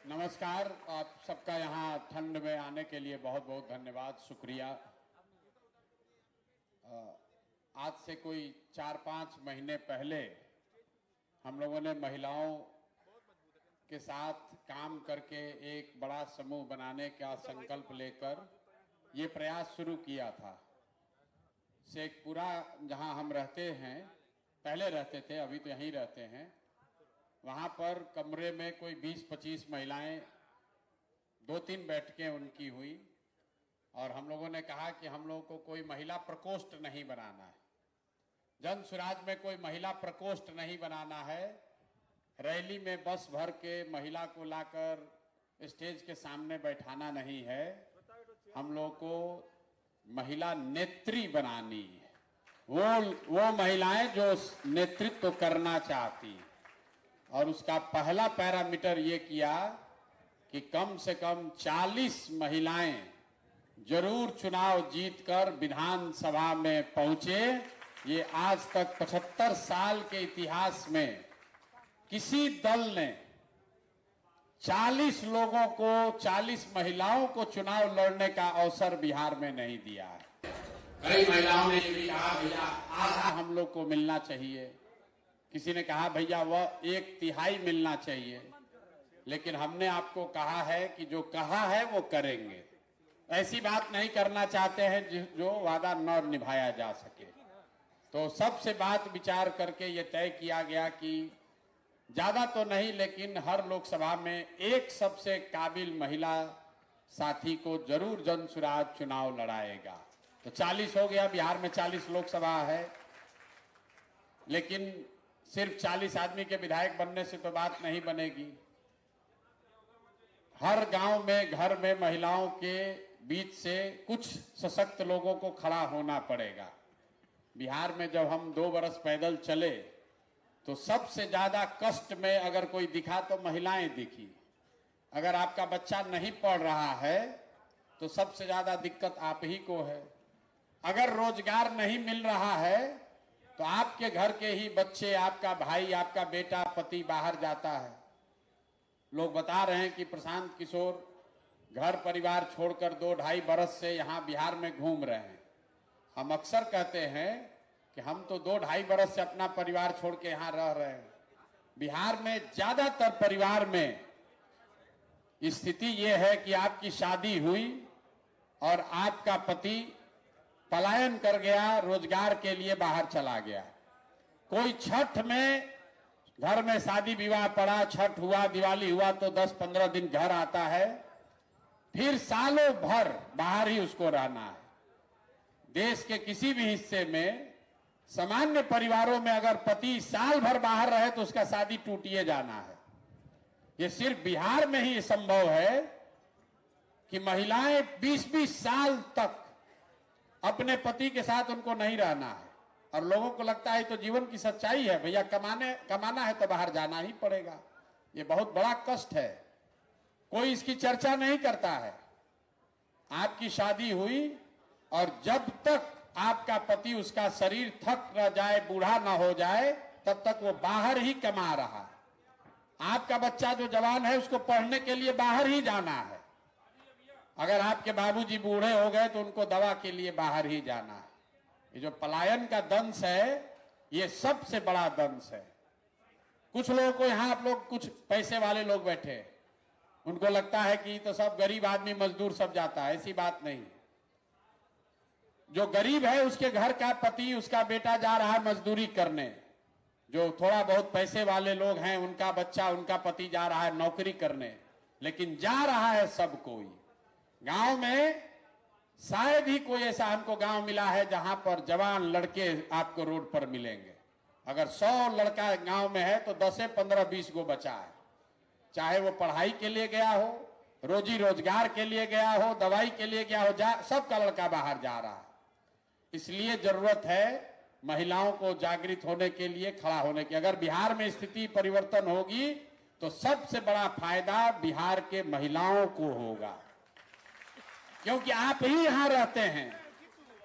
नमस्कार। आप सबका यहाँ ठंड में आने के लिए बहुत बहुत धन्यवाद, शुक्रिया। आज से कोई 4-5 महीने पहले हम लोगों ने महिलाओं के साथ काम करके एक बड़ा समूह बनाने का संकल्प लेकर ये प्रयास शुरू किया था। शेखपुरा जहाँ हम रहते हैं, पहले रहते थे, अभी तो यहीं रहते हैं, वहाँ पर कमरे में कोई 20-25 महिलाएं, 2-3 बैठकें उनकी हुई और हम लोगों ने कहा कि हम लोगों को कोई महिला प्रकोष्ठ नहीं बनाना है, जन सुराज में कोई महिला प्रकोष्ठ नहीं बनाना है। रैली में बस भर के महिला को लाकर स्टेज के सामने बैठाना नहीं है, हम लोग को महिला नेत्री बनानी है। वो महिलाएं जो नेतृत्व करना चाहती, और उसका पहला पैरामीटर ये किया कि कम से कम 40 महिलाएं जरूर चुनाव जीतकर विधानसभा में पहुंचे। ये आज तक 75 साल के इतिहास में किसी दल ने 40 लोगों को, 40 महिलाओं को चुनाव लड़ने का अवसर बिहार में नहीं दिया है। कई महिलाओं ने ये भी कहा भैया आधा हम लोग को मिलना चाहिए, किसी ने कहा भैया वह 1/3 मिलना चाहिए, लेकिन हमने आपको कहा है कि जो कहा है वो करेंगे। ऐसी बात नहीं करना चाहते हैं जो वादा न निभाया जा सके। तो सबसे बात विचार करके ये तय किया गया कि ज्यादा तो नहीं, लेकिन हर लोकसभा में एक सबसे काबिल महिला साथी को जरूर जन सुराज चुनाव लड़ाएगा। तो 40 हो गया, बिहार में 40 लोकसभा है, लेकिन सिर्फ 40 आदमी के विधायक बनने से तो बात नहीं बनेगी। हर गांव में, घर में महिलाओं के बीच से कुछ सशक्त लोगों को खड़ा होना पड़ेगा। बिहार में जब हम 2 बरस पैदल चले तो सबसे ज्यादा कष्ट में अगर कोई दिखा तो महिलाएं दिखी। अगर आपका बच्चा नहीं पढ़ रहा है तो सबसे ज्यादा दिक्कत आप ही को है। अगर रोजगार नहीं मिल रहा है तो आपके घर के ही बच्चे, आपका भाई, आपका बेटा, पति बाहर जाता है। लोग बता रहे हैं कि प्रशांत किशोर घर परिवार छोड़कर 2-2.5 बरस से यहाँ बिहार में घूम रहे हैं। हम अक्सर कहते हैं कि हम तो 2-2.5 बरस से अपना परिवार छोड़ के यहाँ रह रहे हैं। बिहार में ज्यादातर परिवार में स्थिति ये है कि आपकी शादी हुई और आपका पति पलायन कर गया, रोजगार के लिए बाहर चला गया। कोई छठ में घर में शादी विवाह पड़ा, छठ हुआ, दिवाली हुआ तो 10-15 दिन घर आता है, फिर सालों भर बाहर ही उसको रहना है। देश के किसी भी हिस्से में सामान्य परिवारों में अगर पति साल भर बाहर रहे तो उसका शादी टूटिए जाना है। ये सिर्फ बिहार में ही संभव है कि महिलाएं 20-20 साल तक अपने पति के साथ उनको नहीं रहना है, और लोगों को लगता है तो जीवन की सच्चाई है, भैया कमाना है तो बाहर जाना ही पड़ेगा। ये बहुत बड़ा कष्ट है, कोई इसकी चर्चा नहीं करता है। आपकी शादी हुई और जब तक आपका पति, उसका शरीर थक न जाए, बूढ़ा न हो जाए, तब तक वो बाहर ही कमा रहा है। आपका बच्चा जो जवान है उसको पढ़ने के लिए बाहर ही जाना है। अगर आपके बाबूजी बूढ़े हो गए तो उनको दवा के लिए बाहर ही जाना है। ये जो पलायन का दंश है, ये सबसे बड़ा दंश है। कुछ लोगों को यहाँ, आप लोग कुछ पैसे वाले लोग बैठे, उनको लगता है कि तो सब गरीब आदमी मजदूर सब जाता है। ऐसी बात नहीं। जो गरीब है उसके घर का पति, उसका बेटा जा रहा है मजदूरी करने। जो थोड़ा बहुत पैसे वाले लोग हैं, उनका बच्चा, उनका पति जा रहा है नौकरी करने, लेकिन जा रहा है सब कोई। गांव में शायद ही कोई ऐसा हमको गांव मिला है जहां पर जवान लड़के आपको रोड पर मिलेंगे। अगर 100 लड़का गांव में है तो 10 15 20 गो बचा है। चाहे वो पढ़ाई के लिए गया हो, रोजी रोजगार के लिए गया हो, दवाई के लिए गया हो, सबका लड़का बाहर जा रहा है। इसलिए जरूरत है महिलाओं को जागृत होने के लिए, खड़ा होने की। अगर बिहार में स्थिति परिवर्तन होगी तो सबसे बड़ा फायदा बिहार के महिलाओं को होगा, क्योंकि आप ही यहां रहते हैं।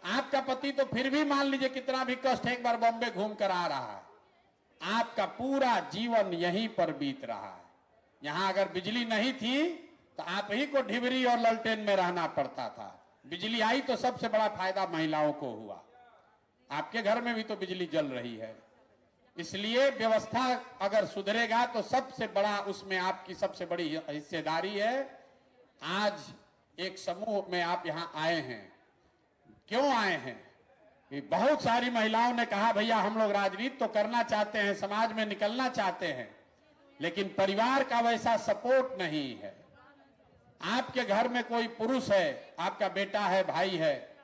आपका पति तो फिर भी मान लीजिए कितना भी कष्ट है, एक बार बॉम्बे घूम कर आ रहा है, आपका पूरा जीवन यहीं पर बीत रहा है। यहां अगर बिजली नहीं थी तो आप ही को ढिबरी और ललटेन में रहना पड़ता था। बिजली आई तो सबसे बड़ा फायदा महिलाओं को हुआ। आपके घर में भी तो बिजली जल रही है। इसलिए व्यवस्था अगर सुधरेगा तो सबसे बड़ा उसमें आपकी सबसे बड़ी हिस्सेदारी है। आज एक समूह में आप यहां आए हैं, क्यों आए हैं कि बहुत सारी महिलाओं ने कहा भैया हम लोग राजनीति तो करना चाहते हैं, समाज में निकलना चाहते हैं, लेकिन परिवार का वैसा सपोर्ट नहीं है। आपके घर में कोई पुरुष है, आपका बेटा है, भाई है,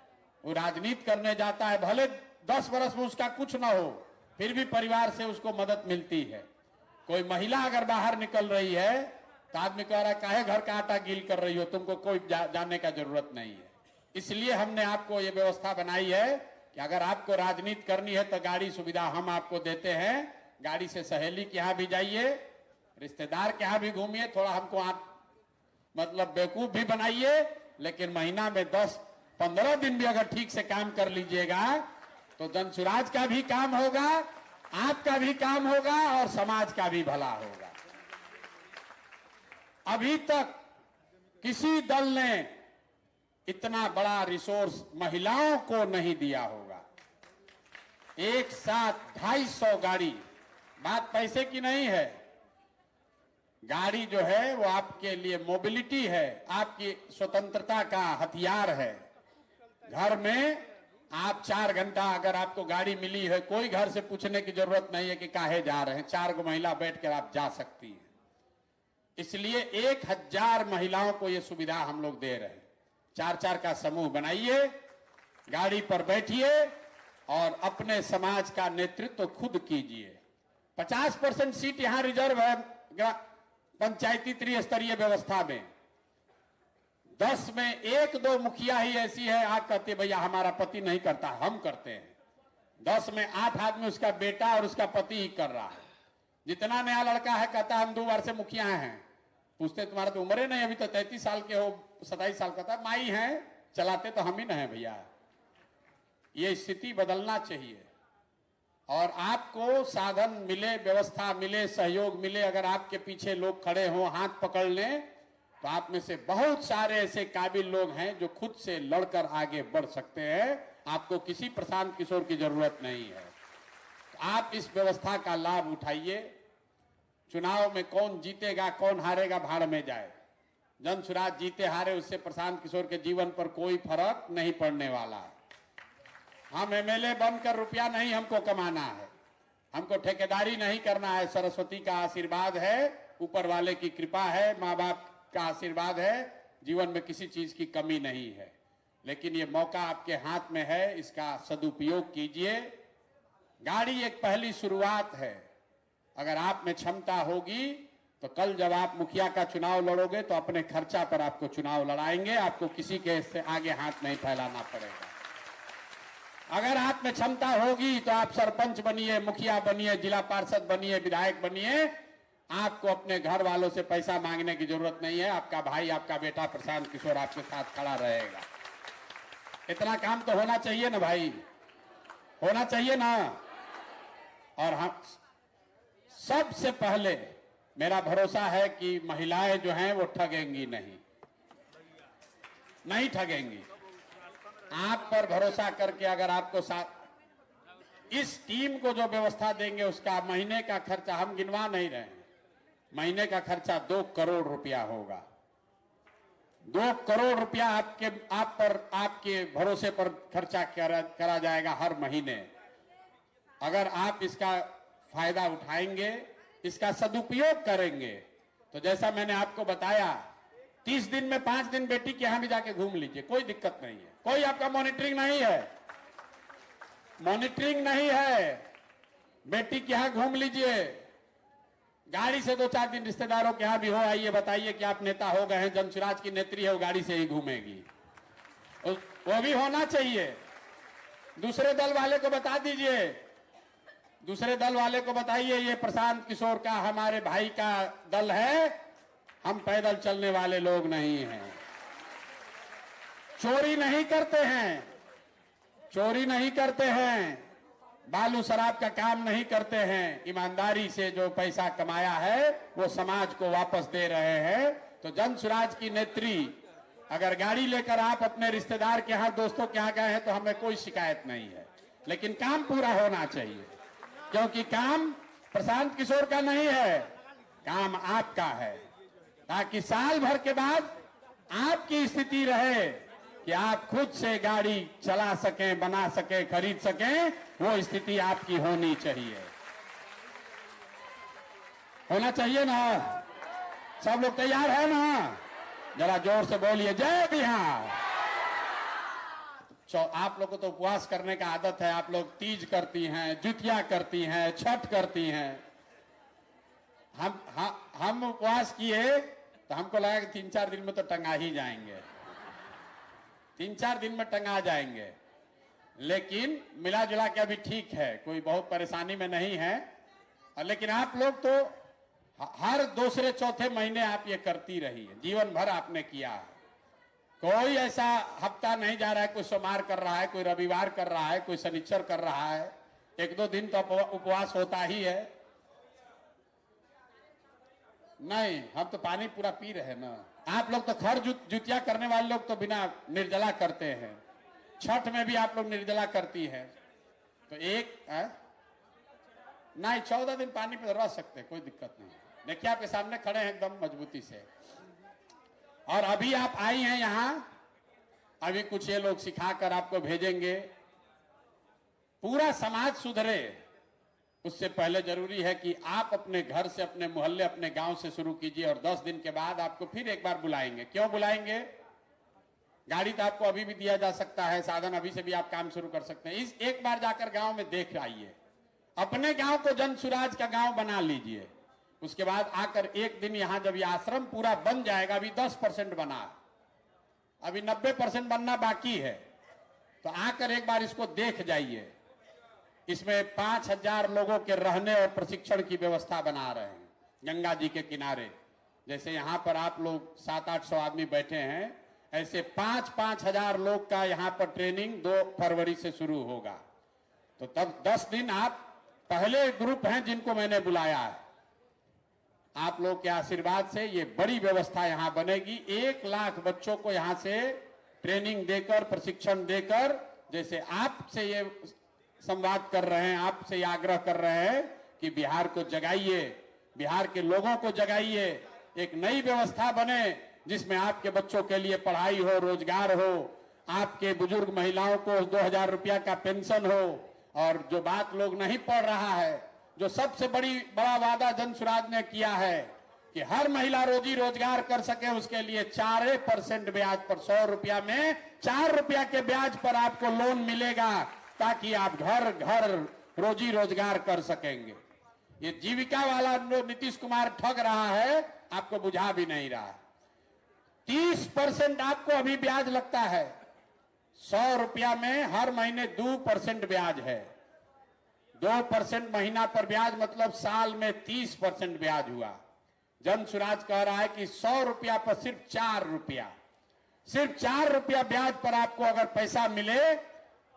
वो राजनीति करने जाता है, भले 10 वर्ष में उसका कुछ ना हो, फिर भी परिवार से उसको मदद मिलती है। कोई महिला अगर बाहर निकल रही है तो आदमी कह रहा है काहे घर का आटा गील कर रही हो, तुमको कोई जाने का जरूरत नहीं है। इसलिए हमने आपको ये व्यवस्था बनाई है कि अगर आपको राजनीति करनी है तो गाड़ी सुविधा हम आपको देते हैं। गाड़ी से सहेली के यहाँ भी जाइए, रिश्तेदार के यहाँ भी घूमिए, थोड़ा हमको मतलब बेवकूफ भी बनाइए, लेकिन महीना में 10-15 दिन भी अगर ठीक से काम कर लीजिएगा तो जनसुराज का भी काम होगा, आपका भी काम होगा और समाज का भी भला होगा। अभी तक किसी दल ने इतना बड़ा रिसोर्स महिलाओं को नहीं दिया होगा। एक साथ 250 गाड़ी, बात पैसे की नहीं है। गाड़ी जो है वो आपके लिए मोबिलिटी है, आपकी स्वतंत्रता का हथियार है। घर में आप 4 घंटा अगर आपको गाड़ी मिली है, कोई घर से पूछने की जरूरत नहीं है कि काहे जा रहे हैं, 4 महिला बैठकर आप जा सकती हैं। इसलिए 1000 महिलाओं को ये सुविधा हम लोग दे रहे हैं। 4-4 का समूह बनाइए, गाड़ी पर बैठिए और अपने समाज का नेतृत्व खुद कीजिए। 50% सीट यहां रिजर्व है पंचायती त्रिस्तरीय व्यवस्था में। 10 में 1-2 मुखिया ही ऐसी है, आज कहते भैया हमारा पति नहीं करता, हम करते हैं। 10 में 8 आदमी उसका बेटा और उसका पति ही कर रहा है। जितना नया लड़का है कहता हम 2 बार से मुखिया हैं, पूछते तुम्हारा तो उम्र नहीं, अभी तो 33 साल के हो, 27 साल का था, माई हैं, चलाते तो हम ही ना है भैया। ये स्थिति बदलना चाहिए और आपको साधन मिले, व्यवस्था मिले, सहयोग मिले। अगर आपके पीछे लोग खड़े हों, हाथ पकड़ लें, तो आप में से बहुत सारे ऐसे काबिल लोग हैं जो खुद से लड़कर आगे बढ़ सकते हैं। आपको किसी प्रशांत किशोर की जरूरत नहीं है। तो आप इस व्यवस्था का लाभ उठाइए। चुनाव में कौन जीतेगा कौन हारेगा भाड़ में जाए। जनसुराज जीते हारे उससे प्रशांत किशोर के जीवन पर कोई फर्क नहीं पड़ने वाला है। हम एमएलए बनकर रुपया नहीं हमको कमाना है, हमको ठेकेदारी नहीं करना है। सरस्वती का आशीर्वाद है, ऊपर वाले की कृपा है, माँ बाप का आशीर्वाद है, जीवन में किसी चीज की कमी नहीं है। लेकिन ये मौका आपके हाथ में है, इसका सदुपयोग कीजिए। गाड़ी एक पहली शुरुआत है। अगर आप में क्षमता होगी तो कल जब आप मुखिया का चुनाव लड़ोगे तो अपने खर्चा पर आपको चुनाव लड़ाएंगे, आपको किसी के से आगे हाथ नहीं फैलाना पड़ेगा। अगर आप में क्षमता होगी तो आप सरपंच बनिए, मुखिया बनिए, जिला पार्षद बनिए, विधायक बनिए। आपको अपने घर वालों से पैसा मांगने की जरूरत नहीं है। आपका भाई, आपका बेटा प्रशांत किशोर आपके साथ खड़ा रहेगा। इतना काम तो होना चाहिए ना भाई, होना चाहिए ना। और हम सबसे पहले मेरा भरोसा है कि महिलाएं जो हैं वो ठगेंगी नहीं ठगेंगी। आप पर भरोसा करके अगर आपको साथ इस टीम को जो व्यवस्था देंगे उसका महीने का खर्चा हम गिनवा नहीं रहे हैं। महीने का खर्चा 2 करोड़ रुपया होगा। 2 करोड़ रुपया आप पर आपके भरोसे पर खर्चा करा जाएगा हर महीने। अगर आप इसका फायदा उठाएंगे, इसका सदुपयोग करेंगे, तो जैसा मैंने आपको बताया 30 दिन में 5 दिन बेटी के यहां भी जाके घूम लीजिए, कोई दिक्कत नहीं है। कोई आपका मॉनिटरिंग नहीं है, मॉनिटरिंग नहीं है। बेटी के यहां घूम लीजिए, गाड़ी से 2-4 दिन रिश्तेदारों के यहां भी हो आइए, बताइए कि आप नेता हो गए हैं, जनसुराज की नेत्री है, वो गाड़ी से ही घूमेगी। वो भी होना चाहिए। दूसरे दल वाले को बता दीजिए, दूसरे दल वाले को बताइए ये प्रशांत किशोर का, हमारे भाई का दल है, हम पैदल चलने वाले लोग नहीं हैं। चोरी नहीं करते हैं, चोरी नहीं करते हैं। बालू शराब का काम नहीं करते हैं, ईमानदारी से जो पैसा कमाया है वो समाज को वापस दे रहे हैं। तो जन स्वराज की नेत्री, अगर गाड़ी लेकर आप अपने रिश्तेदार के यहाँ, दोस्तों के यहाँ गए हैं तो हमें कोई शिकायत नहीं है, लेकिन काम पूरा होना चाहिए, क्योंकि काम प्रशांत किशोर का नहीं है, काम आपका है, ताकि साल भर के बाद आपकी स्थिति रहे कि आप खुद से गाड़ी चला सकें, बना सकें, खरीद सकें, वो स्थिति आपकी होनी चाहिए। होना चाहिए ना? सब लोग तैयार है ना? जरा जोर से बोलिए जय बिहार। आप लोग को तो उपवास करने का आदत है, आप लोग तीज करती हैं, जुतिया करती हैं, छठ करती हैं। हम उपवास किए तो हमको लगा कि 3-4 दिन में तो टंगा ही जाएंगे, 3-4 दिन में टंगा जाएंगे, लेकिन मिला जुला के अभी ठीक है, कोई बहुत परेशानी में नहीं है। लेकिन आप लोग तो हर दूसरे चौथे महीने आप ये करती रही है, जीवन भर आपने किया है। कोई ऐसा हफ्ता नहीं जा रहा है, कोई सोमवार कर रहा है, कोई रविवार कर रहा है, कोई शनिचर कर रहा है, 1-2 दिन तो उपवास होता ही है। नहीं, हम तो पानी पूरा पी रहे हैं ना। आप लोग तो खर जुतिया करने वाले लोग तो बिना निर्जला करते हैं, छठ में भी आप लोग निर्जला करती है, तो नहीं 14 दिन पानी पे रह सकते, कोई दिक्कत नहीं। देखिए आपके सामने खड़े हैं एकदम मजबूती से। और अभी आप आई हैं यहां, अभी कुछ ये लोग सिखाकर आपको भेजेंगे। पूरा समाज सुधरे उससे पहले जरूरी है कि आप अपने घर से, अपने मोहल्ले, अपने गांव से शुरू कीजिए, और 10 दिन के बाद आपको फिर एक बार बुलाएंगे। क्यों बुलाएंगे? गाड़ी तो आपको अभी भी दिया जा सकता है, साधन अभी से भी आप काम शुरू कर सकते हैं। इस एक बार जाकर गांव में देख आइए, अपने गांव को जन स्वराज का गांव बना लीजिए। उसके बाद आकर एक दिन यहां जब ये आश्रम पूरा बन जाएगा, अभी 10% बना, अभी 90% बनना बाकी है, तो आकर एक बार इसको देख जाइए। इसमें 5000 लोगों के रहने और प्रशिक्षण की व्यवस्था बना रहे हैं गंगा जी के किनारे। जैसे यहाँ पर आप लोग 700-800 आदमी बैठे हैं, ऐसे 5-5 हजार लोग का यहाँ पर ट्रेनिंग 2 फरवरी से शुरू होगा। तो तब 10 दिन आप पहले ग्रुप हैं जिनको मैंने बुलाया है। आप लोग के आशीर्वाद से ये बड़ी व्यवस्था यहाँ बनेगी। 1 लाख बच्चों को यहाँ से ट्रेनिंग देकर, प्रशिक्षण देकर, जैसे आपसे ये संवाद कर रहे हैं, आपसे ये आग्रह कर रहे हैं कि बिहार को जगाइए, बिहार के लोगों को जगाइए, एक नई व्यवस्था बने जिसमें आपके बच्चों के लिए पढ़ाई हो, रोजगार हो, आपके बुजुर्ग महिलाओं को 2000 रुपया का पेंशन हो, और जो बात लोग नहीं पढ़ रहा है, जो सबसे बड़ा वादा जन स्वराज ने किया है कि हर महिला रोजी रोजगार कर सके, उसके लिए 4% ब्याज पर 100 रुपया में 4 रुपया के ब्याज पर आपको लोन मिलेगा, ताकि आप घर घर रोजी रोजगार कर सकेंगे। ये जीविका वाला नीतीश कुमार ठग रहा है, आपको बुझा भी नहीं रहा। 30% आपको अभी ब्याज लगता है, 100 रुपया में हर महीने 2% ब्याज है। 2% महीना पर ब्याज मतलब साल में 30% ब्याज हुआ। जन स्वराज कह रहा है कि 100 रुपया पर सिर्फ 4 रुपया, सिर्फ 4 रुपया ब्याज पर आपको अगर पैसा मिले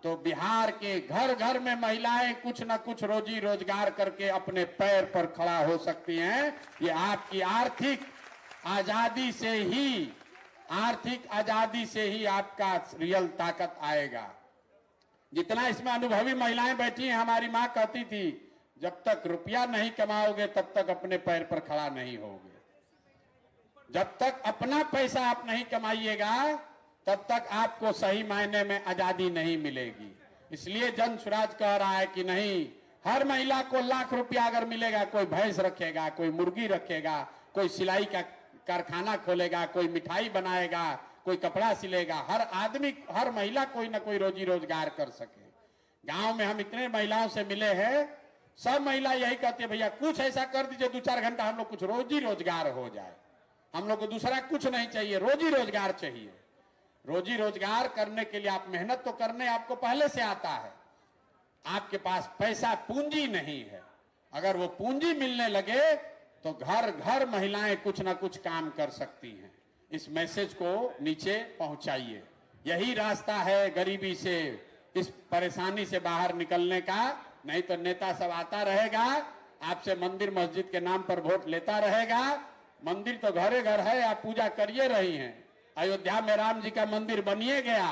तो बिहार के घर घर में महिलाएं कुछ न कुछ रोजी रोजगार करके अपने पैर पर खड़ा हो सकती हैं। ये आपकी आर्थिक आजादी से ही आपका रियल ताकत आएगा। जितना इसमें अनुभवी महिलाएं बैठी हैं, हमारी मां कहती थी, जब तक रुपया नहीं कमाओगे तब तक अपने पैर पर खड़ा नहीं होगे। जब तक अपना पैसा आप नहीं कमाइएगा तब तक आपको सही मायने में आजादी नहीं मिलेगी। इसलिए जन स्वराज कह रहा है कि नहीं, हर महिला को लाख रुपया अगर मिलेगा, कोई भैंस रखेगा, कोई मुर्गी रखेगा, कोई सिलाई का कारखाना खोलेगा, कोई मिठाई बनाएगा, कोई कपड़ा सिलेगा, हर आदमी, हर महिला कोई ना कोई रोजी रोजगार कर सके। गांव में हम इतने महिलाओं से मिले हैं, सब महिला यही कहती है, भैया कुछ ऐसा कर दीजिए 2-4 घंटा हम लोग कुछ रोजी रोजगार हो जाए, हम लोग को दूसरा कुछ नहीं चाहिए, रोजी रोजगार चाहिए। रोजी रोजगार करने के लिए आप मेहनत तो करने आपको पहले से आता है, आपके पास पैसा पूंजी नहीं है। अगर वो पूंजी मिलने लगे तो घर घर महिलाएं कुछ ना कुछ काम कर सकती हैं। इस मैसेज को नीचे पहुंचाइए। यही रास्ता है गरीबी से, इस परेशानी से बाहर निकलने का नहीं तो नेता सब आता रहेगा, आपसे मंदिर मस्जिद के नाम पर वोट लेता रहेगा। मंदिर तो घरे घर है, आप पूजा करिए रही हैं। अयोध्या में राम जी का मंदिर बनिए गया,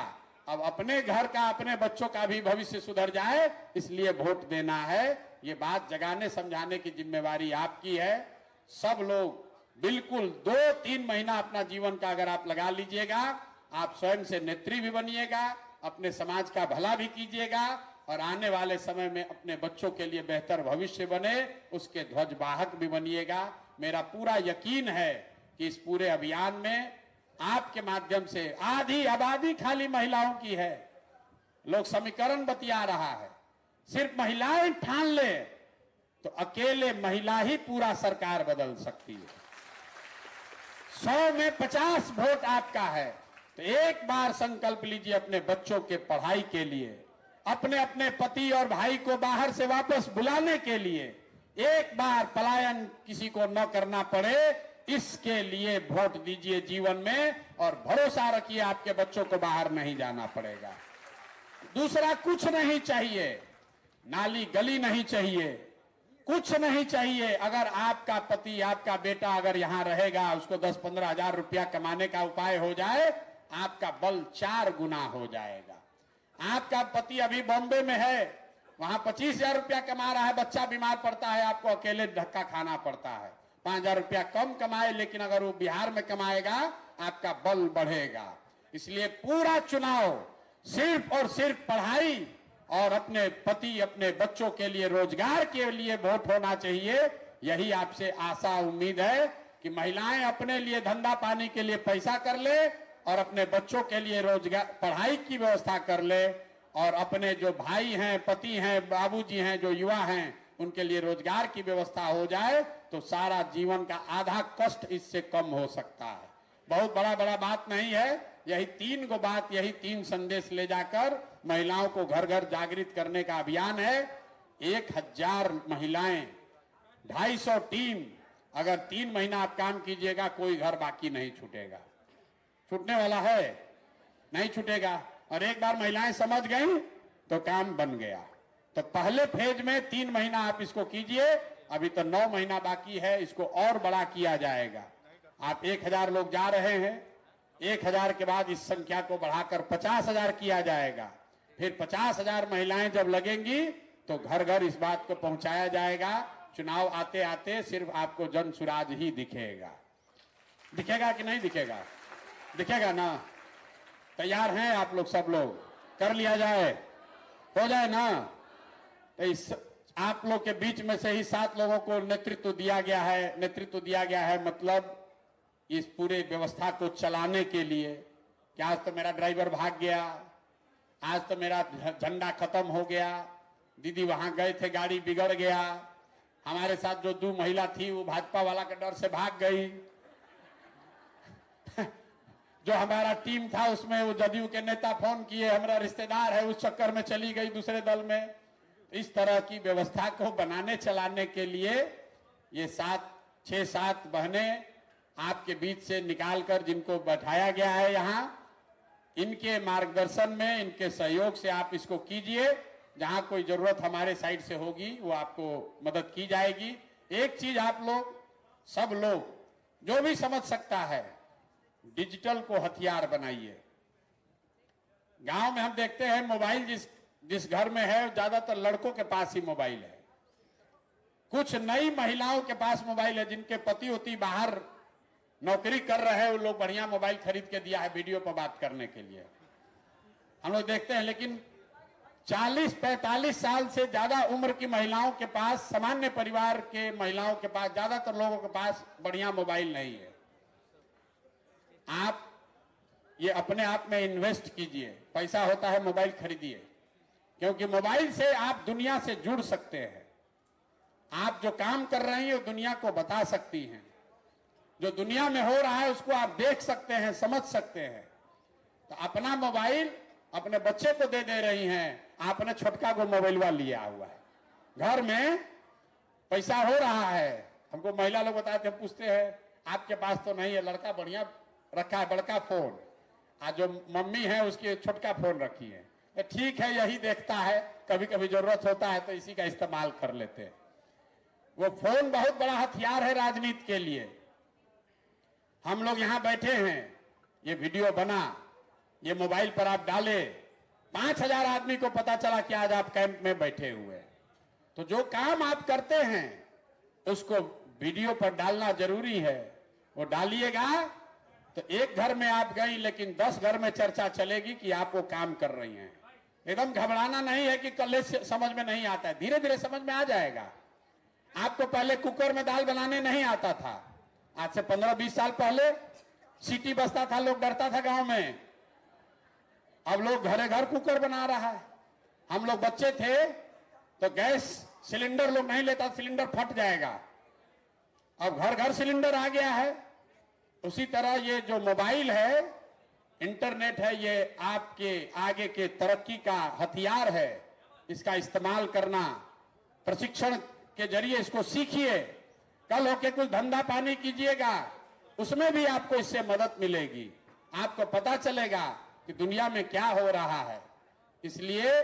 अब अपने घर का, अपने बच्चों का भी भविष्य सुधर जाए, इसलिए वोट देना है। ये बात जगाने समझाने की जिम्मेवारी आपकी है। सब लोग बिल्कुल 2-3 महीना अपना जीवन का अगर आप लगा लीजिएगा, आप स्वयं से नेत्री भी बनिएगा, अपने समाज का भला भी कीजिएगा और आने वाले समय में अपने बच्चों के लिए बेहतर भविष्य बने, उसके ध्वजवाहक भी बनिएगा। मेरा पूरा यकीन है कि इस पूरे अभियान में आपके माध्यम से आधी आबादी खाली महिलाओं की है। लोग समीकरण बतिया रहा है, सिर्फ महिलाएं ठान ले तो अकेले महिला ही पूरा सरकार बदल सकती है। 100 में 50 वोट आपका है, तो एक बार संकल्प लीजिए अपने बच्चों के पढ़ाई के लिए, अपने अपने पति और भाई को बाहर से वापस बुलाने के लिए, एक बार पलायन किसी को न करना पड़े, इसके लिए वोट दीजिए जीवन में और भरोसा रखिए आपके बच्चों को बाहर नहीं जाना पड़ेगा। दूसरा कुछ नहीं चाहिए, नाली गली नहीं चाहिए, कुछ नहीं चाहिए। अगर आपका पति, आपका बेटा अगर यहां रहेगा, उसको 10-15 हजार रुपया कमाने का उपाय हो जाए, आपका बल 4 गुना हो जाएगा। आपका पति अभी बॉम्बे में है, वहां 25,000 रुपया कमा रहा है, बच्चा बीमार पड़ता है, आपको अकेले धक्का खाना पड़ता है। 5,000 रुपया कम कमाए, लेकिन अगर वो बिहार में कमाएगा, आपका बल बढ़ेगा। इसलिए पूरा चुनाव सिर्फ और सिर्फ पढ़ाई और अपने पति, अपने बच्चों के लिए, रोजगार के लिए वोट होना चाहिए। यही आपसे आशा उम्मीद है कि महिलाएं अपने लिए धंधा पानी के लिए पैसा कर ले और अपने बच्चों के लिए रोजगार, पढ़ाई की व्यवस्था कर ले, और अपने जो भाई हैं, पति हैं, बाबूजी हैं, जो युवा हैं, उनके लिए रोजगार की व्यवस्था हो जाए, तो सारा जीवन का आधा कष्ट इससे कम हो सकता है। बहुत बड़ा बात नहीं है। यही 3 गो बात, यही 3 संदेश ले जाकर महिलाओं को घर घर जागृत करने का अभियान है। 1000 महिलाएं, 250 टीम, अगर 3 महीना आप काम कीजिएगा, कोई घर बाकी नहीं छूटेगा। छूटने वाला है? नहीं छूटेगा। और एक बार महिलाएं समझ गई तो काम बन गया। तो पहले फेज में 3 महीना आप इसको कीजिए, अभी तो 9 महीना बाकी है, इसको और बड़ा किया जाएगा। आप 1000 लोग जा रहे हैं, 1000 के बाद इस संख्या को बढ़ाकर 50,000 किया जाएगा। फिर 50,000 महिलाएं जब लगेंगी तो घर घर इस बात को पहुंचाया जाएगा। चुनाव आते आते सिर्फ आपको जन सुराज ही दिखेगा। दिखेगा कि नहीं दिखेगा? दिखेगा ना? तैयार हैं आप लोग? सब लोग कर लिया जाए, हो जाए ना? तो इस आप लोग के बीच में से ही 7 लोगों को नेतृत्व दिया गया है। नेतृत्व दिया गया है मतलब इस पूरे व्यवस्था को चलाने के लिए। कि आज तो मेरा ड्राइवर भाग गया, आज तो मेरा झंडा खत्म हो गया, दीदी वहां गए थे, गाड़ी बिगड़ गया, हमारे साथ जो 2 महिला थी वो भाजपा वाला के डर से भाग गई, जो हमारा टीम था उसमें वो जदयू के नेता फोन किए, हमारा रिश्तेदार है, उस चक्कर में चली गई दूसरे दल में। इस तरह की व्यवस्था को बनाने चलाने के लिए ये 6-7 बहनें आपके बीच से निकालकर जिनको बैठाया गया है यहाँ, इनके मार्गदर्शन में, इनके सहयोग से आप इसको कीजिए। जहां कोई जरूरत हमारे साइड से होगी वो आपको मदद की जाएगी। एक चीज आप लोग, सब लोग जो भी समझ सकता है, डिजिटल को हथियार बनाइए। गांव में हम देखते हैं मोबाइल जिस घर में है ज्यादातर लड़कों के पास ही मोबाइल है। कुछ नई महिलाओं के पास मोबाइल है, जिनके पति होती बाहर नौकरी कर रहे हैं, वो लोग बढ़िया मोबाइल खरीद के दिया है वीडियो पर बात करने के लिए, हम लोग देखते हैं। लेकिन 40-45 साल से ज्यादा उम्र की महिलाओं के पास, सामान्य परिवार के महिलाओं के पास, ज्यादातर लोगों के पास बढ़िया मोबाइल नहीं है। आप ये अपने आप में इन्वेस्ट कीजिए, पैसा होता है मोबाइल खरीदिए, क्योंकि मोबाइल से आप दुनिया से जुड़ सकते हैं। आप जो काम कर रही हैं वो दुनिया को बता सकती हैं, जो दुनिया में हो रहा है उसको आप देख सकते हैं, समझ सकते हैं। तो अपना मोबाइल अपने बच्चे को दे रही हैं, आपने छोटका को मोबाइल लिया हुआ है, घर में पैसा हो रहा है। हमको महिला लोग बताते हैं, पूछते हैं आपके पास तो नहीं है, लड़का बढ़िया रखा है बड़का फोन, आज जो मम्मी है उसकी छोटका फोन रखी है। ठीक है, यही देखता है, कभी कभी जरूरत होता है तो इसी का इस्तेमाल कर लेते हैं। वो फोन बहुत बड़ा हथियार है राजनीति के लिए। हम लोग यहां बैठे हैं, ये वीडियो बना, ये मोबाइल पर आप डाले, 5000 आदमी को पता चला कि आज आप कैंप में बैठे हुए। तो जो काम आप करते हैं उसको वीडियो पर डालना जरूरी है। वो डालिएगा तो एक घर में आप गई, लेकिन 10 घर में चर्चा चलेगी कि आप वो काम कर रही हैं। एकदम घबराना नहीं है कि कल से समझ में नहीं आता है, धीरे धीरे समझ में आ जाएगा। आपको पहले कुकर में दाल बनाने नहीं आता था, आज से 15-20 साल पहले सीटी बजता था, लोग डरता था गांव में। अब लोग घरे घर कुकर बना रहा है। हम लोग बच्चे थे तो गैस सिलेंडर लोग नहीं लेता, सिलेंडर फट जाएगा। अब घर घर सिलेंडर आ गया है। उसी तरह ये जो मोबाइल है, इंटरनेट है, ये आपके आगे के तरक्की का हथियार है। इसका इस्तेमाल करना, प्रशिक्षण के जरिए इसको सीखिए। कल होके कुछ धंधा पानी कीजिएगा, उसमें भी आपको इससे मदद मिलेगी। आपको पता चलेगा कि दुनिया में क्या हो रहा है। इसलिए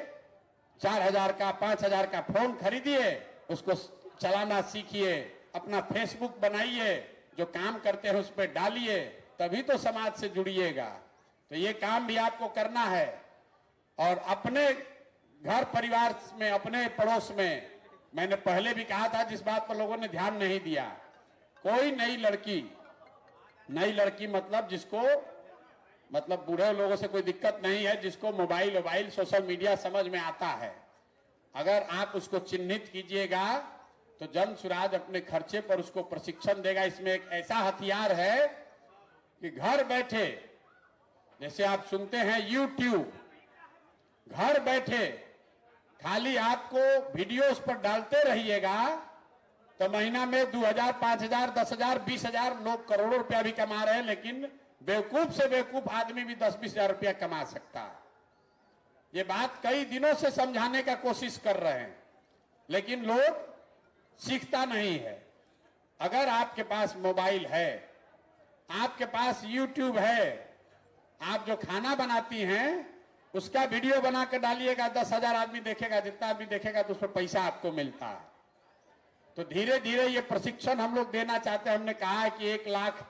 4000 का 5000 का फोन खरीदिए, उसको चलाना सीखिए, अपना फेसबुक बनाइए, जो काम करते हैं उस पर डालिए, तभी तो समाज से जुड़िएगा। तो ये काम भी आपको करना है। और अपने घर परिवार में, अपने पड़ोस में, मैंने पहले भी कहा था, जिस बात पर लोगों ने ध्यान नहीं दिया, कोई नई लड़की मतलब जिसको, मतलब बूढ़े लोगों से कोई दिक्कत नहीं है, जिसको मोबाइल सोशल मीडिया समझ में आता है, अगर आप उसको चिन्हित कीजिएगा तो जन सुराज अपने खर्चे पर उसको प्रशिक्षण देगा। इसमें एक ऐसा हथियार है कि घर बैठे, जैसे आप सुनते हैं यूट्यूब, घर बैठे खाली आपको वीडियो उस पर डालते रहिएगा तो महीना में 2000, 5000, 10,000, 20,000, लोग करोड़ों रुपया भी कमा रहे हैं। लेकिन बेवकूफ से बेवकूफ आदमी भी 10-20 हजार रुपया कमा सकता है। ये बात कई दिनों से समझाने का कोशिश कर रहे हैं, लेकिन लोग सीखता नहीं है। अगर आपके पास मोबाइल है, आपके पास यूट्यूब है, आप जो खाना बनाती हैं उसका वीडियो बना कर डालिएगा, 10,000 आदमी देखेगा, जितना आदमी देखेगा तो उस पर पैसा आपको मिलता है। तो धीरे धीरे ये प्रशिक्षण हम लोग देना चाहते हैं। हमने कहा है कि 1 लाख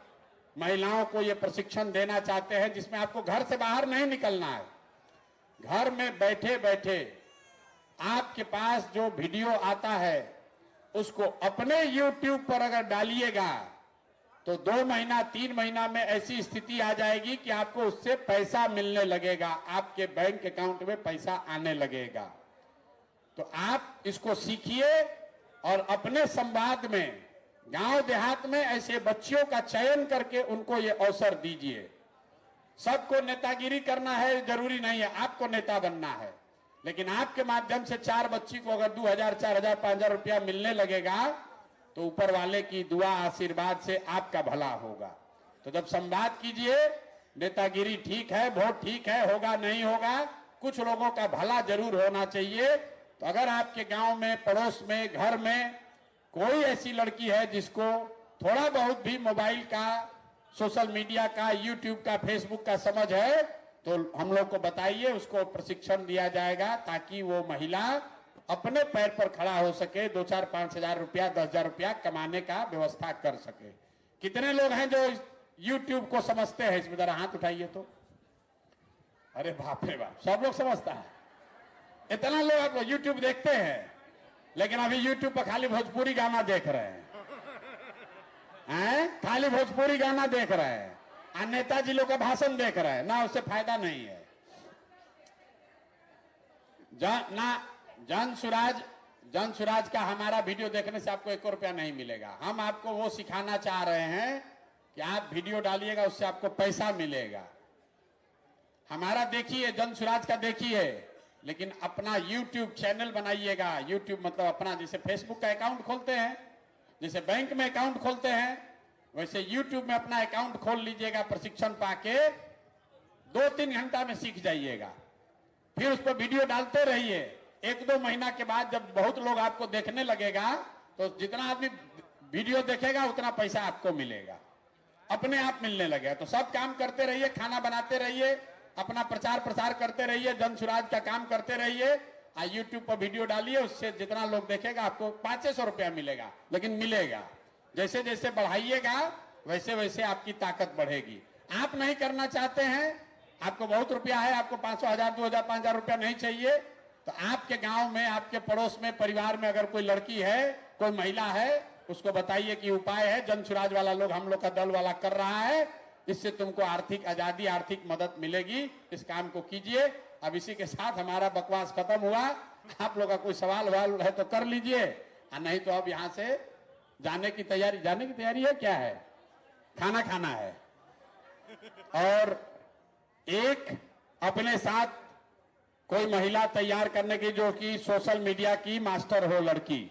महिलाओं को ये प्रशिक्षण देना चाहते हैं, जिसमें आपको घर से बाहर नहीं निकलना है। घर में बैठे बैठे आपके पास जो वीडियो आता है उसको अपने YouTube पर अगर डालिएगा तो 2 महीना 3 महीना में ऐसी स्थिति आ जाएगी कि आपको उससे पैसा मिलने लगेगा, आपके बैंक अकाउंट में पैसा आने लगेगा। तो आप इसको सीखिए और अपने संवाद में, गांव देहात में ऐसे बच्चियों का चयन करके उनको ये अवसर दीजिए। सबको नेतागिरी करना है जरूरी नहीं है, आपको नेता बनना है, लेकिन आपके माध्यम से 4 बच्ची को अगर 2000, 4000, 5000 रुपया मिलने लगेगा तो ऊपर वाले की दुआ आशीर्वाद से आपका भला होगा। तो जब संवाद कीजिए, नेतागिरी ठीक है, वोट ठीक है, होगा नहीं होगा, कुछ लोगों का भला जरूर होना चाहिए। तो अगर आपके गांव में, पड़ोस में, घर में कोई ऐसी लड़की है जिसको थोड़ा बहुत भी मोबाइल का, सोशल मीडिया का, यूट्यूब का, फेसबुक का समझ है, तो हम लोग को बताइए, उसको प्रशिक्षण दिया जाएगा ताकि वो महिला अपने पैर पर खड़ा हो सके, 2-4, 5,000 रुपया, 10,000 रुपया कमाने का व्यवस्था कर सके। कितने लोग हैं जो यूट्यूब को समझते हैं? इसमें जरा हाथ उठाइए तो। अरे बाप रे बाप, सब लोग समझता है। इतना लोग आप यूट्यूब देखते हैं, लेकिन अभी यूट्यूब पर खाली भोजपुरी गाना देख रहे हैं, खाली भोजपुरी गाना देख रहे हैं, और नेताजी लोग का भाषण देख रहे हैं ना, उससे फायदा नहीं है। जन सुराज का हमारा वीडियो देखने से आपको 1 रुपया नहीं मिलेगा। हम आपको वो सिखाना चाह रहे हैं कि आप वीडियो डालिएगा, उससे आपको पैसा मिलेगा। हमारा देखिए, जन सुराज का देखिए, लेकिन अपना यूट्यूब चैनल बनाइएगा। यूट्यूब मतलब अपना, जैसे फेसबुक का अकाउंट खोलते हैं, जैसे बैंक में अकाउंट खोलते हैं, वैसे यूट्यूब में अपना अकाउंट खोल लीजिएगा। प्रशिक्षण पाके 2-3 घंटा में सीख जाइएगा। फिर उस पर वीडियो डालते रहिए। 1-2 महीना के बाद जब बहुत लोग आपको देखने लगेगा तो जितना आदमी वीडियो देखेगा उतना पैसा आपको मिलेगा, अपने आप मिलने लगेगा। तो सब काम करते रहिए, खाना बनाते रहिए, अपना प्रचार प्रसार करते रहिए, जन सुराज का काम करते रहिए। यूट्यूब पर वीडियो डालिए, उससे जितना लोग देखेगा आपको 500 रुपया मिलेगा, लेकिन मिलेगा। जैसे जैसे बढ़ाइएगा वैसे वैसे आपकी ताकत बढ़ेगी। आप नहीं करना चाहते हैं, आपको बहुत रुपया है, आपको 500, 1000, 2000, 5000 रुपया नहीं चाहिए, तो आपके गांव में, आपके पड़ोस में, परिवार में अगर कोई लड़की है, कोई महिला है, उसको बताइए कि उपाय है, जन सुराज वाला लोग, हम लोग का दल वाला कर रहा है, इससे तुमको आर्थिक आजादी, आर्थिक मदद मिलेगी। इस काम को कीजिए। अब इसी के साथ हमारा बकवास खत्म हुआ। आप लोग का कोई सवाल वाल है तो कर लीजिए, नहीं तो अब यहाँ से जाने की तैयारी है। क्या है? खाना खाना है। और एक अपने साथ कोई महिला तैयार करने की जो कि सोशल मीडिया की मास्टर हो, लड़की,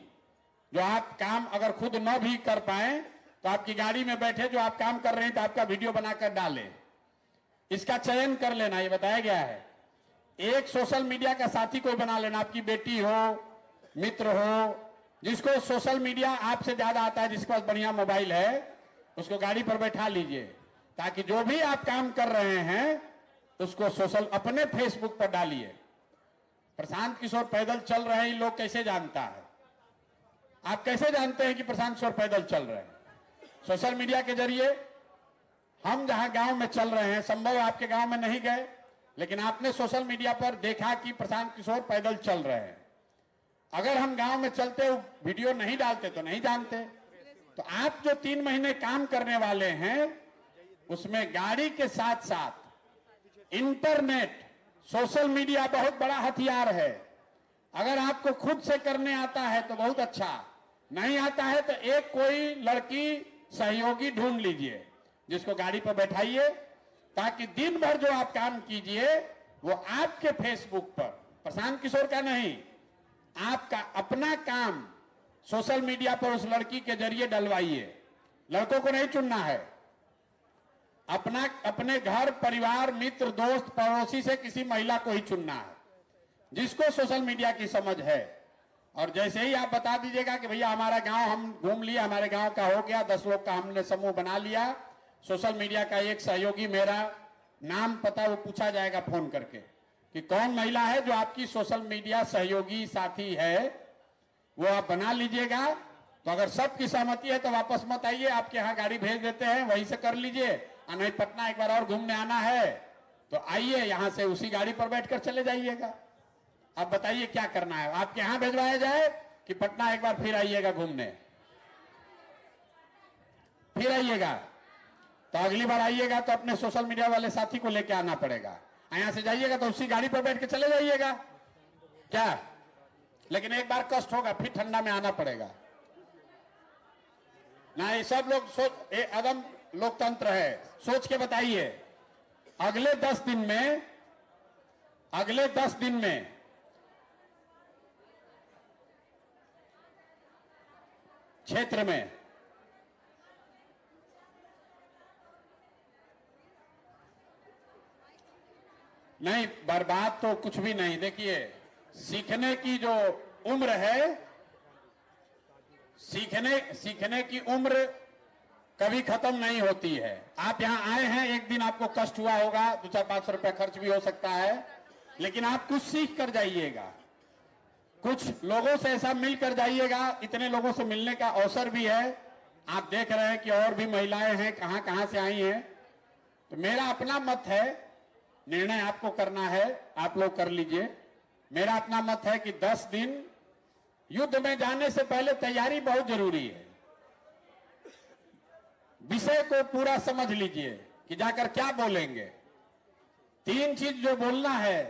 जो आप काम अगर खुद न भी कर पाए तो आपकी गाड़ी में बैठे जो आप काम कर रहे हैं तो आपका वीडियो बनाकर डालें। इसका चयन कर लेना, ये बताया गया है। एक सोशल मीडिया का साथी कोई बना लेना, आपकी बेटी हो, मित्र हो, जिसको सोशल मीडिया आपसे ज्यादा आता है, जिसके पास बढ़िया मोबाइल है, उसको गाड़ी पर बैठा लीजिए, ताकि जो भी आप काम कर रहे हैं उसको सोशल अपने फेसबुक पर डालिए। प्रशांत किशोर पैदल चल रहे हैं, लोग कैसे जानता है? आप कैसे जानते हैं कि प्रशांत किशोर पैदल चल रहे हैं? सोशल मीडिया के जरिए। हम जहां गांव में चल रहे हैं, संभव आपके गांव में नहीं गए, लेकिन आपने सोशल मीडिया पर देखा कि प्रशांत किशोर पैदल चल रहे हैं। अगर हम गांव में चलते वीडियो नहीं डालते तो नहीं जानते। तो आप जो 3 महीने काम करने वाले हैं, उसमें गाड़ी के साथ साथ इंटरनेट, सोशल मीडिया बहुत बड़ा हथियार है। अगर आपको खुद से करने आता है तो बहुत अच्छा, नहीं आता है तो एक कोई लड़की सहयोगी ढूंढ लीजिए, जिसको गाड़ी पर बैठाइए, ताकि दिन भर जो आप काम कीजिए वो आपके फेसबुक पर, प्रशांत किशोर का नहीं, आपका अपना काम सोशल मीडिया पर उस लड़की के जरिए डलवाइए। लड़कों को नहीं चुनना है, अपने घर, परिवार, मित्र, दोस्त, पड़ोसी से किसी महिला को ही चुनना है जिसको सोशल मीडिया की समझ है। और जैसे ही आप बता दीजिएगा कि भैया हमारा गांव हम घूम लिए, हमारे गांव का हो गया, 10 लोग का हमने समूह बना लिया, सोशल मीडिया का एक सहयोगी, मेरा नाम पता वो पूछा जाएगा फोन करके कि कौन महिला है जो आपकी सोशल मीडिया सहयोगी साथी है, वो आप बना लीजिएगा। तो अगर सबकी सहमति है तो वापस मत आइए, आपके यहाँ गाड़ी भेज देते हैं, वहीं से कर लीजिए। और नहीं पटना एक बार और घूमने आना है तो आइए, यहां से उसी गाड़ी पर बैठकर चले जाइएगा। अब बताइए क्या करना है, आपके यहां भेजवाया जाए कि पटना एक बार फिर आइएगा घूमने? फिर आइएगा तो अगली बार आइएगा तो अपने सोशल मीडिया वाले साथी को लेके आना पड़ेगा। यहां से जाइएगा तो उसी गाड़ी पर बैठ के चले जाइएगा क्या? लेकिन एक बार कष्ट होगा, फिर ठंडा में आना पड़ेगा ना। ये सब लोग सोच, अदम लोकतंत्र है, सोच के बताइए। अगले 10 दिन में क्षेत्र में नहीं, बर्बाद तो कुछ भी नहीं। देखिए, सीखने की जो उम्र है, सीखने की उम्र कभी खत्म नहीं होती है। आप यहां आए हैं, एक दिन आपको कष्ट हुआ होगा, 2-4-500 रुपया खर्च भी हो सकता है, लेकिन आप कुछ सीख कर जाइएगा, कुछ लोगों से ऐसा मिलकर जाइएगा। इतने लोगों से मिलने का अवसर भी है। आप देख रहे हैं कि और भी महिलाएं हैं, कहां कहां से आई हैं। तो मेरा अपना मत है, निर्णय आपको करना है, आप लोग कर लीजिए। मेरा अपना मत है कि 10 दिन युद्ध में जाने से पहले तैयारी बहुत जरूरी है। विषय को पूरा समझ लीजिए कि जाकर क्या बोलेंगे। 3 चीज जो बोलना है,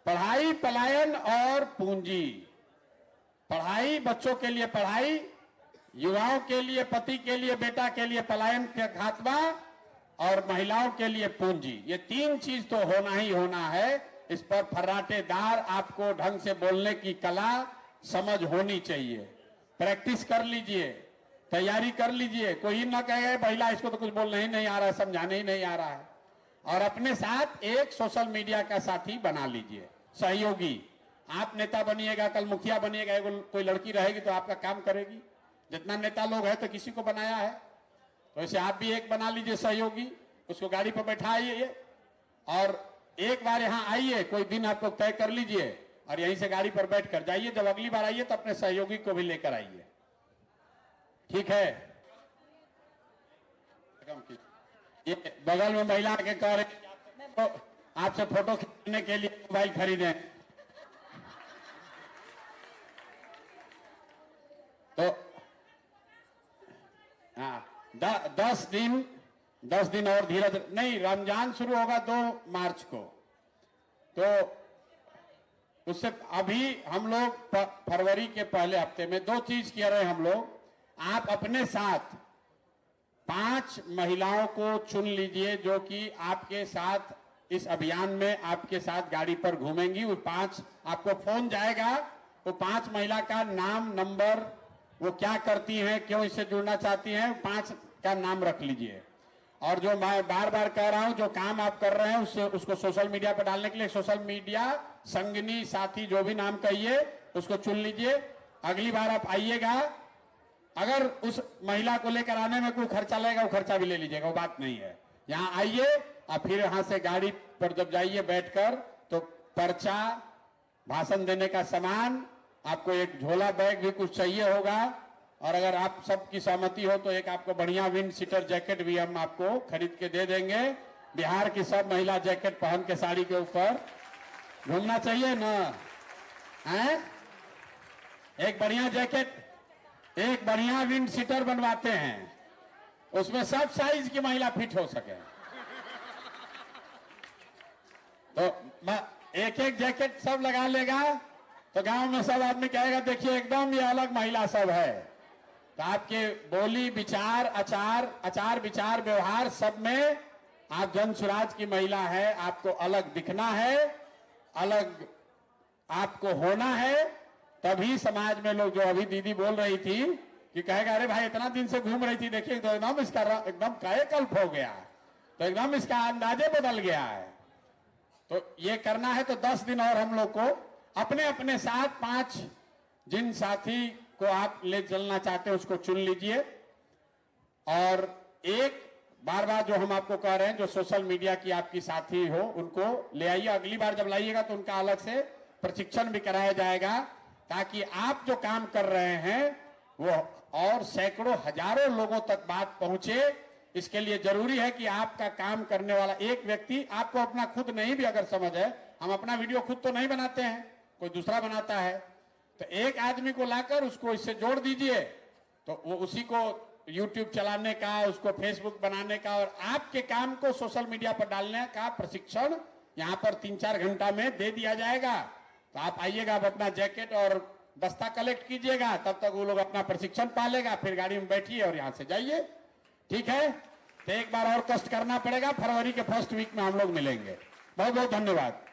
पढ़ाई, पलायन और पूंजी। पढ़ाई, बच्चों के लिए पढ़ाई, युवाओं के लिए, पति के लिए, बेटा के लिए पलायन का खात्मा, और महिलाओं के लिए पूंजी। ये 3 चीज तो होना ही होना है। इस पर फर्राटेदार आपको ढंग से बोलने की कला समझ होनी चाहिए। प्रैक्टिस कर लीजिए, तैयारी कर लीजिए। कोई न कहे महिला इसको तो कुछ बोलना ही नहीं आ रहा है, समझाने ही नहीं आ रहा है। और अपने साथ एक सोशल मीडिया का साथी बना लीजिए, सहयोगी। आप नेता बनिएगा, कल मुखिया बनिएगा, कोई लड़की रहेगी तो आपका काम करेगी। जितना नेता लोग है तो किसी को बनाया है, तो ऐसे आप भी एक बना लीजिए सहयोगी, उसको गाड़ी पर बैठाइए और एक बार यहाँ आइए, कोई दिन आप लोग तय कर लीजिए और यहीं से गाड़ी पर बैठ कर जाइए। जब अगली बार आइए तो अपने सहयोगी को भी लेकर आइए, ठीक है। ये बगल में महिला के कह रहे तो आपसे फोटो खींचने के लिए मोबाइल खरीदें तो हाँ, 10 दिन और धीरज नहीं, रमजान शुरू होगा 2 मार्च को, तो उससे अभी हम लोग फरवरी के पहले हफ्ते में 2 चीज किया रहे हम लोग। आप अपने साथ 5 महिलाओं को चुन लीजिए जो कि आपके साथ इस अभियान में आपके साथ गाड़ी पर घूमेंगी। वो 5 आपको फोन जाएगा, वो 5 महिला का नाम, नंबर, वो क्या करती हैं, क्यों इससे जुड़ना चाहती हैं, 5 का नाम रख लीजिए। और जो मैं बार बार कह रहा हूं, जो काम आप कर रहे हैं उसको सोशल मीडिया पर डालने के लिए सोशल मीडिया संगनी साथी जो भी नाम कहिए उसको चुन लीजिए। अगली बार आप आइएगा, अगर उस महिला को लेकर आने में कोई खर्चा लगेगा वो खर्चा भी ले लीजिएगा, वो बात नहीं है। यहाँ आइए और फिर यहां से गाड़ी पर जब जाइए बैठकर तो पर्चा, भाषण देने का सामान, आपको एक झोला बैग भी कुछ चाहिए होगा, और अगर आप सबकी सहमति हो तो एक आपको बढ़िया विंड सीटर जैकेट भी हम आपको खरीद के दे देंगे। बिहार की सब महिला जैकेट पहन के साड़ी के ऊपर घूमना चाहिए ना, हैं? एक बढ़िया जैकेट, एक बढ़िया विंड सीटर बनवाते हैं, उसमें सब साइज की महिला फिट हो सके। तो एक एक जैकेट सब लगा लेगा तो गांव में सब आदमी कहेगा देखिए एकदम ये अलग महिला सब है। तो आपके बोली विचार, आचार विचार व्यवहार सब में आप जन स्वराज की महिला है, आपको अलग दिखना है, अलग आपको होना है। तभी समाज में लोग, जो अभी दीदी बोल रही थी कि कहेगा अरे भाई इतना दिन से घूम रही थी, देखिए तो एकदम इसका एकदम कायाकल्प हो गया, तो एकदम इसका अंदाजे बदल गया है। तो ये करना है तो 10 दिन और हम लोग को अपने अपने साथ 5 जिन साथी को आप ले चलना चाहते हैं उसको चुन लीजिए। और एक बार बार जो हम आपको कह रहे हैं, जो सोशल मीडिया की आपकी साथी हो उनको ले आइए। अगली बार जब लाइएगा तो उनका अलग से प्रशिक्षण भी कराया जाएगा, ताकि आप जो काम कर रहे हैं वो और सैकड़ों हजारों लोगों तक बात पहुंचे। इसके लिए जरूरी है कि आपका काम करने वाला एक व्यक्ति, आपको अपना खुद नहीं भी अगर समझ है, हम अपना वीडियो खुद तो नहीं बनाते हैं, कोई दूसरा बनाता है, तो एक आदमी को लाकर उसको इससे जोड़ दीजिए, तो वो उसी को YouTube चलाने का, उसको Facebook बनाने का और आपके काम को सोशल मीडिया पर डालने का प्रशिक्षण यहाँ पर 3-4 घंटा में दे दिया जाएगा। तो आप आइएगा, आप अपना जैकेट और बस्ता कलेक्ट कीजिएगा, तब तक वो लोग अपना प्रशिक्षण पालेगा, फिर गाड़ी में बैठिए और यहाँ से जाइए, ठीक है। तो एक बार और कष्ट करना पड़ेगा, फरवरी के फर्स्ट वीक में हम लोग मिलेंगे। बहुत बहुत धन्यवाद।